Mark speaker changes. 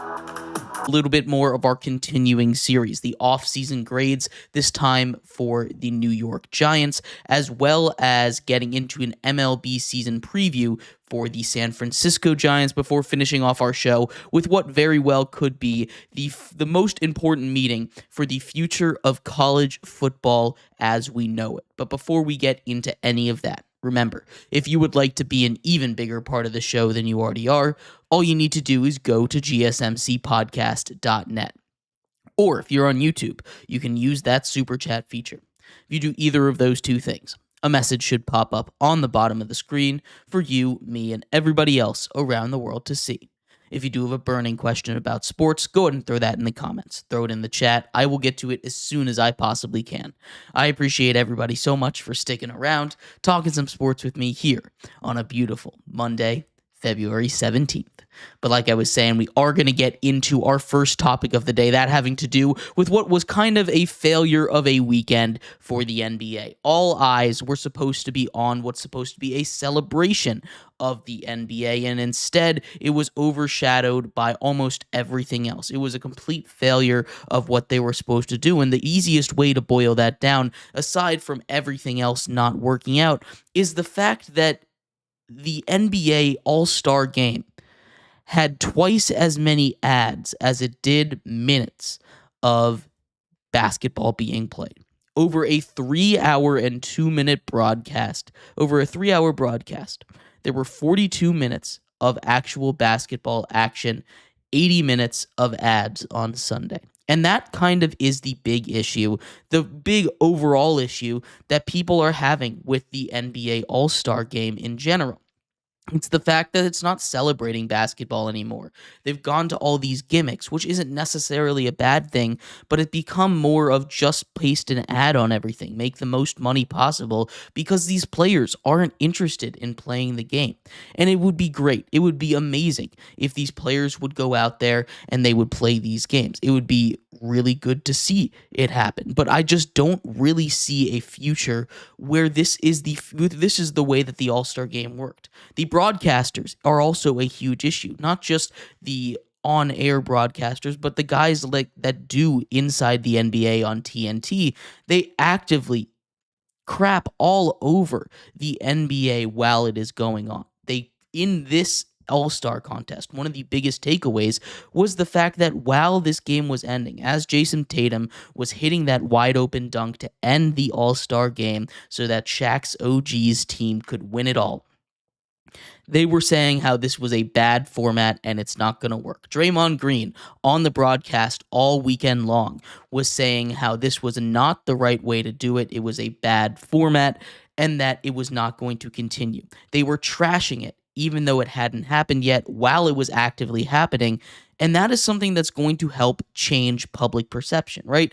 Speaker 1: A little bit more of our continuing series, the off-season grades, this time for the New York Giants, as well as getting into an MLB season preview for the San Francisco Giants before finishing off our show with what very well could be the most important meeting for the future of college football as we know it. But before we get into any of that, remember, if you would like to be an even bigger part of the show than you already are, all you need to do is go to gsmcpodcast.net. Or if you're on YouTube, you can use that super chat feature. If you do either of those two things, a message should pop up on the bottom of the screen for you, me, and everybody else around the world to see. If you do have a burning question about sports, go ahead and throw that in the comments. Throw it in the chat. I will get to it as soon as I possibly can. I appreciate everybody so much for sticking around, talking some sports with me here on a beautiful Monday, February 17th. But like I was saying, we are going to get into our first topic of the day, that having to do with what was kind of a failure of a weekend for the NBA. All eyes were supposed to be on what's supposed to be a celebration of the NBA, and instead it was overshadowed by almost everything else. It was a complete failure of what they were supposed to do, and the easiest way to boil that down, aside from everything else not working out, is the fact that the NBA All-Star Game had twice as many ads as it did minutes of basketball being played. Over a 3-hour and 2-minute broadcast, there were 42 minutes of actual basketball action, 80 minutes of ads on Sunday. And that kind of is the big issue, the big overall issue that people are having with the NBA All-Star Game in general. It's the fact that it's not celebrating basketball anymore. They've gone to all these gimmicks, which isn't necessarily a bad thing, but it become more of just paste an ad on everything, make the most money possible, because these players aren't interested in playing the game. And it would be great. It would be amazing if these players would go out there and they would play these games. It would be really good to see it happen. But I just don't really see a future where this is the way that the All-Star Game worked. The broadcasters are also a huge issue, not just the on-air broadcasters, but the guys like that do inside the NBA on TNT. They actively crap all over the NBA while it is going on. In this All-Star contest, one of the biggest takeaways was the fact that while this game was ending, as Jason Tatum was hitting that wide open dunk to end the All-Star game so that Shaq's OG's team could win it all, they were saying how this was a bad format and it's not going to work. Draymond Green on the broadcast all weekend long was saying how this was not the right way to do it. It was a bad format and that it was not going to continue. They were trashing it even though it hadn't happened yet while it was actively happening. And that is something that's going to help change public perception, right?